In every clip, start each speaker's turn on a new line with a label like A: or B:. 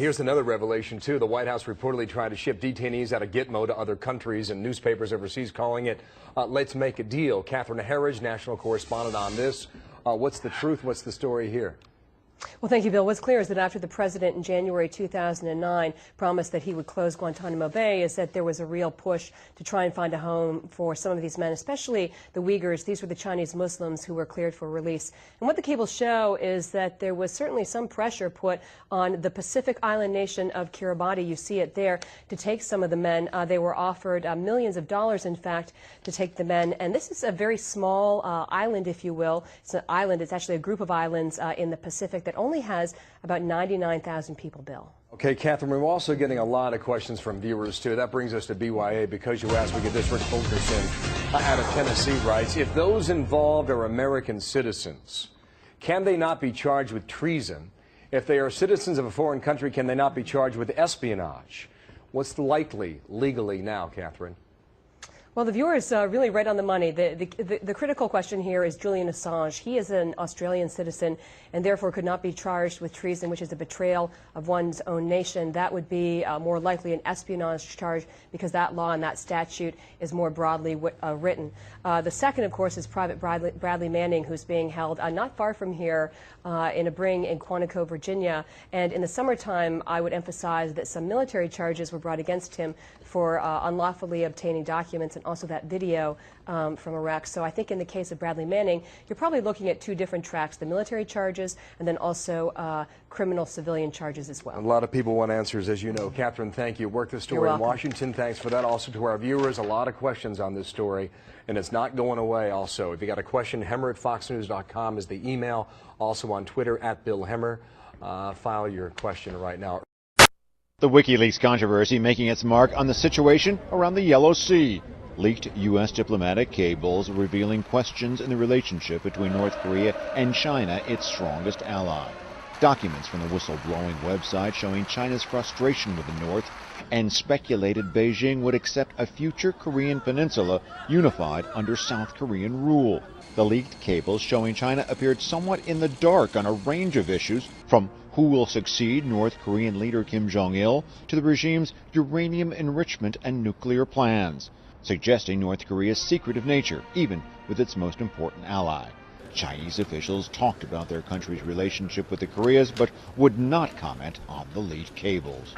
A: Here's another revelation, too. The White House reportedly tried to ship detainees out of Gitmo to other countries, and newspapers overseas calling it, let's make a deal. Catherine Herridge, national correspondent on this. What's the truth? What's the story here?
B: Well, thank you, Bill. What's clear is that after the president in January 2009 promised that he would close Guantanamo Bay, is that there was a real push to try and find a home for some of these men, especially the Uyghurs. These were the Chinese Muslims who were cleared for release. And what the cables show is that there was certainly some pressure put on the Pacific island nation of Kiribati. You see it there, to take some of the men. They were offered millions of dollars, in fact, to take the men. And this is a very small island, if you will. It's an island. It's actually a group of islands in the Pacific that only has about 99,000 people, Bill.
A: Okay, Catherine, we're also getting a lot of questions from viewers, too. That brings us to BYA. Because you asked, we get this. Rick Fulkerson out of Tennessee writes, if those involved are American citizens, can they not be charged with treason? If they are citizens of a foreign country, can they not be charged with espionage? What's likely legally now, Catherine?
B: Well, the viewer is really right on the money. The critical question here is Julian Assange. He is an Australian citizen and therefore could not be charged with treason, which is a betrayal of one's own nation. That would be more likely an espionage charge, because that law and that statute is more broadly written. The second, of course, is Private Bradley Manning, who's being held not far from here in a bring in Quantico, Virginia. And in the summertime, I would emphasize that some military charges were brought against him for unlawfully obtaining documents, and also that video from Iraq. So I think in the case of Bradley Manning, you're probably looking at two different tracks: the military charges and then also criminal civilian charges as well.
A: A lot of people want answers, as you know. Catherine, thank you. Work the story in Washington. Thanks for that. Also to our viewers, a lot of questions on this story, and it's not going away. Also, if you got a question, hemmer@foxnews.com is the email. Also on Twitter @BillHemmer. File your question right now.
C: The WikiLeaks controversy making its mark on the situation around the Yellow Sea. Leaked U.S. diplomatic cables revealing questions in the relationship between North Korea and China, its strongest ally. Documents from the whistleblowing website showing China's frustration with the North and speculated Beijing would accept a future Korean peninsula unified under South Korean rule. The leaked cables showing China appeared somewhat in the dark on a range of issues, from who will succeed North Korean leader Kim Jong-il to the regime's uranium enrichment and nuclear plans, suggesting North Korea's secretive nature, even with its most important ally. Chinese officials talked about their country's relationship with the Koreas, but would not comment on the leaked cables.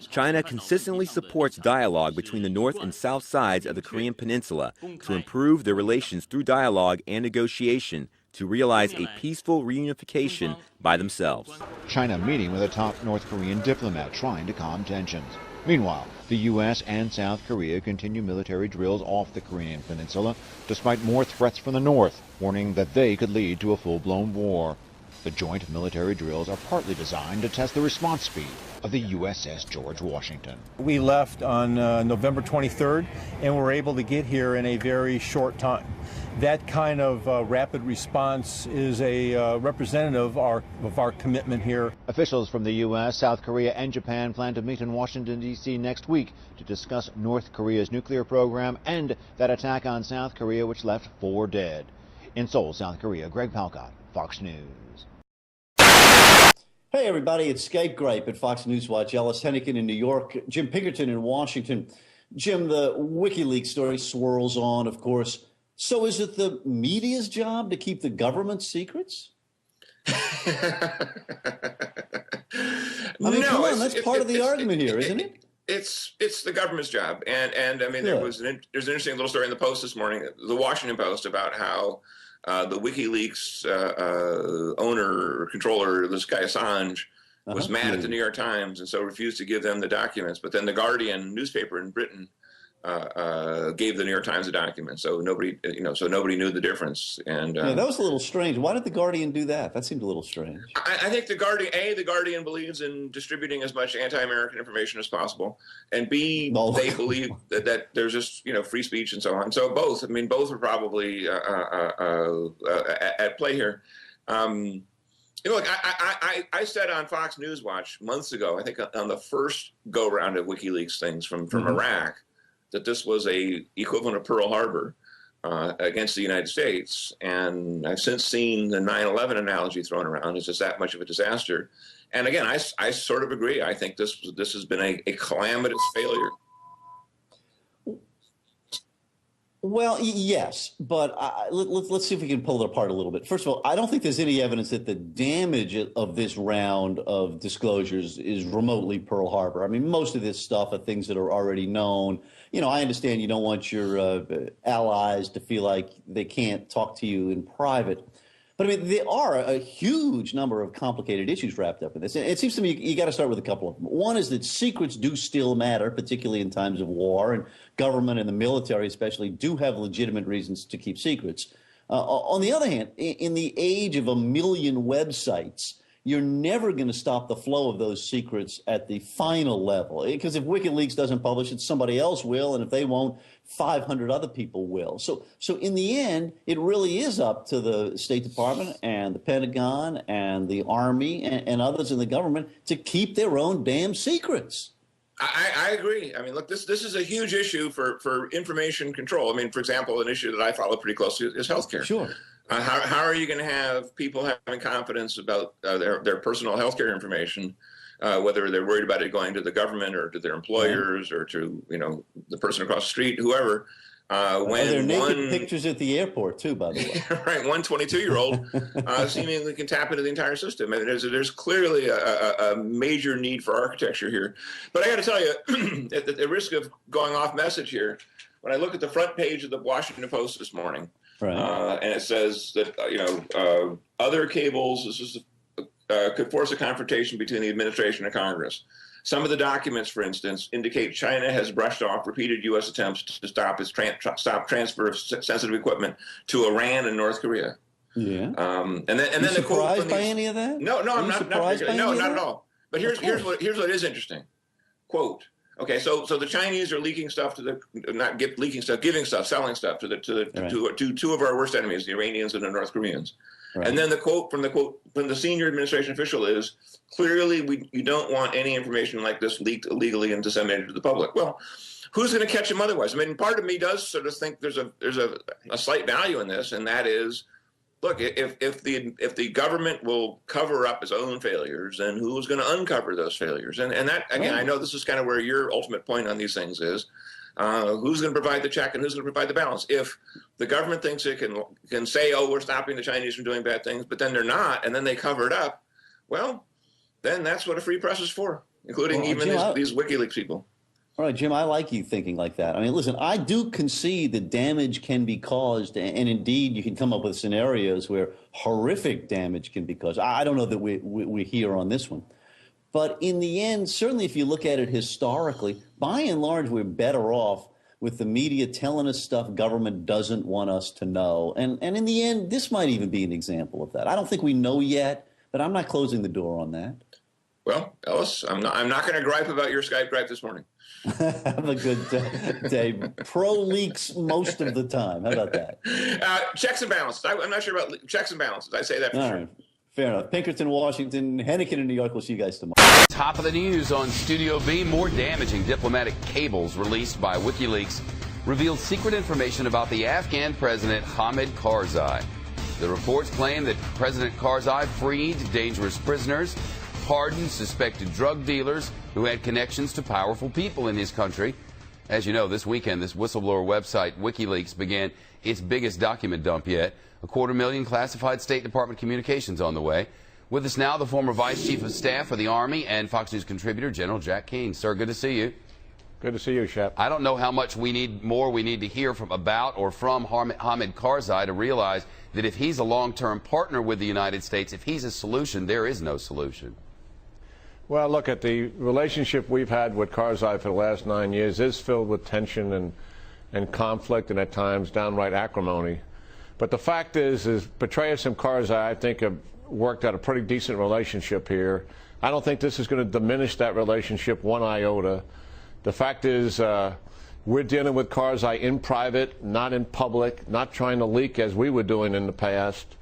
D: China consistently supports dialogue between the north and south sides of the Korean peninsula to improve their relations through dialogue and negotiation to realize a peaceful reunification by themselves.
C: China meeting with a top North Korean diplomat trying to calm tensions. Meanwhile, the U.S. and South Korea continue military drills off the Korean peninsula, despite more threats from the North, warning that they could lead to a full-blown war. The joint military drills are partly designed to test the response speed of the USS George Washington.
E: We left on November 23rd, and were able to get here in a very short time. That kind of rapid response is a representative of our commitment here.
C: Officials from the U.S., South Korea, and Japan plan to meet in Washington, D.C. next week to discuss North Korea's nuclear program and that attack on South Korea, which left 4 dead. In Seoul, South Korea, Greg Palcott, Fox News.
F: Hey everybody, it's Skype Gripe at Fox News Watch. Ellis Hennigan in New York, Jim Pinkerton in Washington. Jim, the WikiLeaks story swirls on, of course. So is it the media's job to keep the government's secrets? I mean, come on, that's part of the argument here, isn't it?
G: It's the government's job, and I mean, there's an interesting little story in the Post this morning, the Washington Post, about how the WikiLeaks owner or controller, this guy Assange, was mad at the New York Times and so refused to give them the documents. But then the Guardian newspaper in Britain gave the New York Times the documents, so nobody, nobody knew the difference. And
F: yeah, that was a little strange. Why did the Guardian do that? That seemed a little strange.
G: I think the Guardian believes in distributing as much anti-American information as possible, and B, they believe that there's just free speech and so on. So both, I mean, both are probably at play here. Look, I said on Fox News Watch months ago, I think on the first go-round of WikiLeaks things from Iraq, that this was a equivalent of Pearl Harbor, against the United States. And I've since seen the 9/11 analogy thrown around. It's just that much of a disaster. And again, I sort of agree. I think this has been a calamitous failure.
F: Well, yes, but let's see if we can pull it apart a little bit. First of all, I don't think there's any evidence that the damage of this round of disclosures is remotely Pearl Harbor. I mean, most of this stuff are things that are already known. You know, I understand you don't want your allies to feel like they can't talk to you in private. But I mean, there are a huge number of complicated issues wrapped up in this. And it seems to me you got to start with a couple of them. One is that secrets do still matter, particularly in times of war, and government and the military especially do have legitimate reasons to keep secrets. On the other hand, in the age of 1 million websites, you're never going to stop the flow of those secrets at the final level. Because if WikiLeaks doesn't publish it, somebody else will, and if they won't, 500 other people will. So in the end, it really is up to the State Department and the Pentagon and the Army and others in the government to keep their own damn secrets.
G: I agree. I mean, look, this is a huge issue for information control. I mean, for example, an issue that I follow pretty closely is healthcare.
F: Sure.
G: How are you going to have people having confidence about their personal healthcare information, whether they're worried about it going to the government or to their employers or to, you know, the person across the street, whoever? When
F: there are naked pictures at the airport too, by the way.
G: Right, one 22-year-old seemingly can tap into the entire system. And there's clearly a major need for architecture here. But I got to tell you, at the risk of going off message here, when I look at the front page of the Washington Post this morning, right. And it says that other cables could force a confrontation between the administration and Congress. Some of the documents, for instance, indicate China has brushed off repeated U.S. attempts to stop its transfer of sensitive equipment to Iran and North Korea.
F: Yeah.
G: And then the
F: surprised
G: quote
F: by any of that?
G: No, I'm not at all. But here's what is interesting. Quote. Okay, so the Chinese are leaking stuff to giving stuff, selling stuff to two of our worst enemies, the Iranians and the North Koreans. Right. And then the quote from the senior administration official is, clearly you don't want any information like this leaked illegally and disseminated to the public. Well, who's going to catch them otherwise? I mean, part of me does sort of think there's a slight value in this, and that is, look, if the government will cover up its own failures, then who's going to uncover those failures? And that, again, I know this is kind of where your ultimate point on these things is. Who's going to provide the check and who's going to provide the balance? If the government thinks it can say, oh, we're stopping the Chinese from doing bad things, but then they're not, and then they cover it up, well, then that's what a free press is for, including these WikiLeaks people.
F: All right, Jim, I like you thinking like that. I mean, listen, I do concede that damage can be caused, and indeed you can come up with scenarios where horrific damage can be caused. I don't know that we're here on this one. But in the end, certainly if you look at it historically, by and large, we're better off with the media telling us stuff government doesn't want us to know. And in the end, this might even be an example of that. I don't think we know yet, but I'm not closing the door on that.
G: Well, Ellis, I'm not going to gripe about your Skype gripe this morning.
F: Have a good day. Pro leaks most of the time. How about that?
G: Checks and balances. I'm not sure about checks and balances. I say that for sure.
F: Right. Fair enough. Pinkerton, Washington, Hennigan in New York. We'll see you guys tomorrow.
H: Top of the news on Studio B. More damaging diplomatic cables released by WikiLeaks revealed secret information about the Afghan president Hamid Karzai. The reports claim that President Karzai freed dangerous prisoners, pardoned suspected drug dealers who had connections to powerful people in his country. As you know, this weekend, this whistleblower website, WikiLeaks, began its biggest document dump yet. 250,000 classified State Department communications on the way. With us now, the former Vice Chief of Staff for the Army and Fox News contributor, General Jack Keane. Sir, good to see you.
A: Good to see you, Shep.
H: I don't know how much we need to hear from Hamid Karzai to realize that if he's a long-term partner with the United States, if he's a solution, there is no solution.
A: Well, look, at the relationship we've had with Karzai for the last 9 years is filled with tension and conflict and at times downright acrimony. But the fact is Petraeus and Karzai, I think, have worked out a pretty decent relationship here. I don't think this is going to diminish that relationship one iota. The fact is we're dealing with Karzai in private, not in public, not trying to leak as we were doing in the past.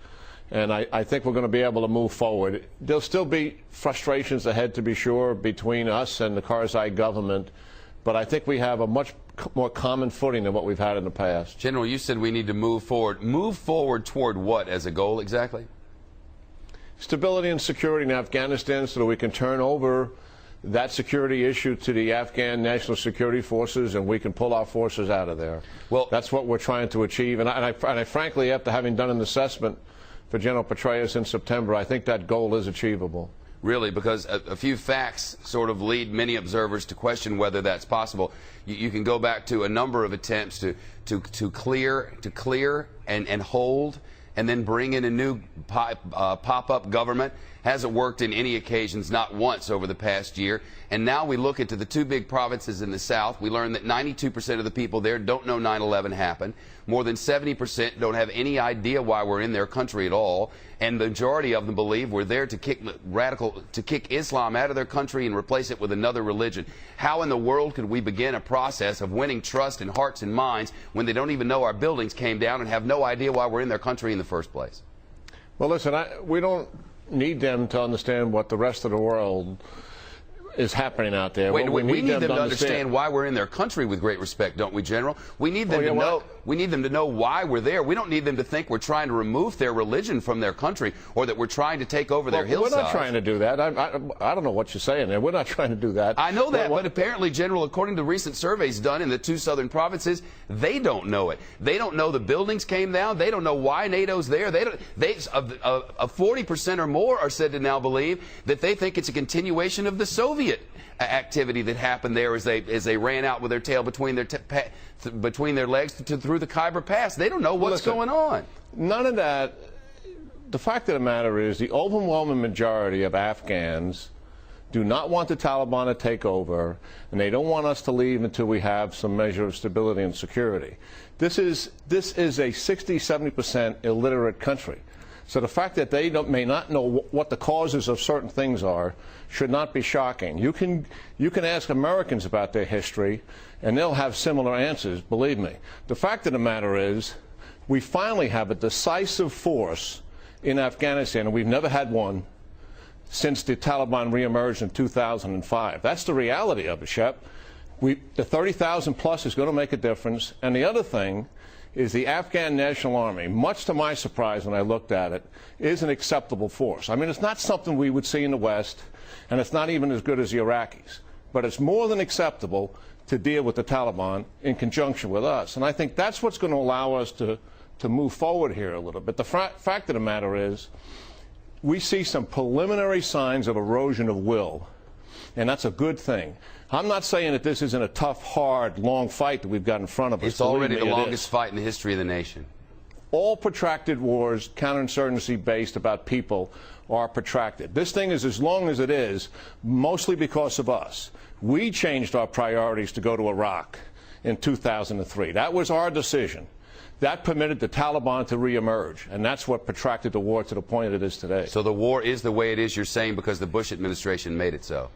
A: And I think we're going to be able to move forward. There'll still be frustrations ahead, to be sure, between us and the Karzai government. But I think we have a much
I: more common footing than what we've had in the past.
H: General, you said we need to move forward. Move forward toward what as a goal exactly?
I: Stability and security in Afghanistan so that we can turn over that security issue to the Afghan National Security Forces and we can pull our forces out of there. Well, that's what we're trying to achieve. And I frankly, after having done an assessment for General Petraeus in September, I think that goal is achievable.
H: Really, because a few facts sort of lead many observers to question whether that's possible. You can go back to a number of attempts to clear and hold and then bring in a new pop-up government. Hasn't worked in any occasions, not once over the past year. And now we look into the two big provinces in the south. We learn that 92% of the people there don't know 9/11 happened. More than 70% don't have any idea why we're in their country at all. And the majority of them believe we're there to kick Islam out of their country and replace it with another religion. How in the world could we begin a process of winning trust in hearts and minds when they don't even know our buildings came down and have no idea why we're in their country in the first place?
I: Well, listen, we don't need them to understand what the rest of the world is happening out there.
H: Wait, we need them to understand why we're in their country, with great respect, don't we, General? We need them to know. We need them to know why we're there. We don't need them to think we're trying to remove their religion from their country or that we're trying to take over their hillsides.
I: We're not trying to do that. I don't know what you're saying there. We're not trying to do that.
H: I know that, but apparently, General, according to recent surveys done in the two southern provinces, they don't know it. They don't know the buildings came down. They don't know why NATO's there. 40% or more are said to now believe that they think it's a continuation of the Soviet activity that happened there as they ran out with their tail between their legs through the Khyber Pass. They don't know what's going on.
I: None of that. The fact of the matter is the overwhelming majority of Afghans do not want the Taliban to take over, and they don't want us to leave until we have some measure of stability and security. This is a 60–70% illiterate country. So the fact that they may not know what the causes of certain things are should not be shocking. You can ask Americans about their history, and they'll have similar answers, believe me. The fact of the matter is we finally have a decisive force in Afghanistan, and we've never had one since the Taliban reemerged in 2005. That's the reality of it, Shep. The 30,000 plus is going to make a difference. And the other thing is the Afghan National Army, much to my surprise when I looked at it, is an acceptable force. I mean, it's not something we would see in the West, and it's not even as good as the Iraqis. But it's more than acceptable to deal with the Taliban in conjunction with us. And I think that's what's going to allow us to move forward here a little bit. The fact of the matter is we see some preliminary signs of erosion of will, and that's a good thing. I'm not saying that this isn't a tough, hard, long fight that we've got in front of us.
H: It's already the longest fight in the history of the nation.
I: All protracted wars, counterinsurgency-based about people, are protracted. This thing is as long as it is, mostly because of us. We changed our priorities to go to Iraq in 2003. That was our decision. That permitted the Taliban to reemerge, and that's what protracted the war to the point it is today.
H: So the war is the way it is, you're saying, because the Bush administration made it so?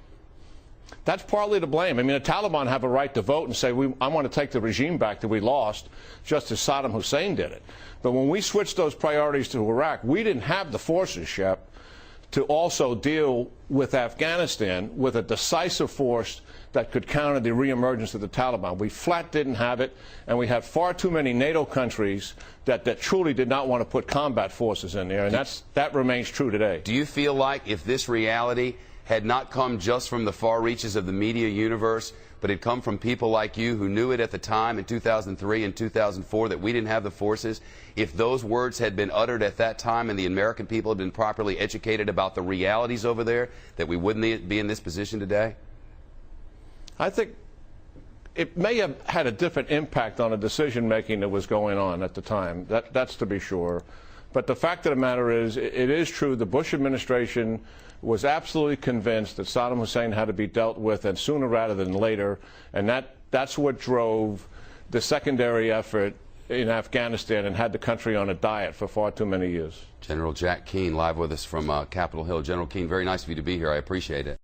I: That's partly to blame. I mean, the Taliban have a right to vote and say, I want to take the regime back that we lost, just as Saddam Hussein did it. But when we switched those priorities to Iraq, we didn't have the forces, Shep, to also deal with Afghanistan with a decisive force that could counter the reemergence of the Taliban. We flat didn't have it, and we had far too many NATO countries that truly did not want to put combat forces in there, and that remains true today.
H: Do you feel like if this reality had not come just from the far reaches of the media universe, but had come from people like you who knew it at the time in 2003 and 2004 that we didn't have the forces, if those words had been uttered at that time and the American people had been properly educated about the realities over there, that we wouldn't be in this position today?
I: I think it may have had a different impact on the decision-making that was going on at the time. That's to be sure. But the fact of the matter is, it is true the Bush administration was absolutely convinced that Saddam Hussein had to be dealt with, and sooner rather than later, and that's what drove the secondary effort in Afghanistan and had the country on a diet for far too many years.
H: General Jack Keane live with us from Capitol Hill. General Keane, very nice of you to be here. I appreciate it.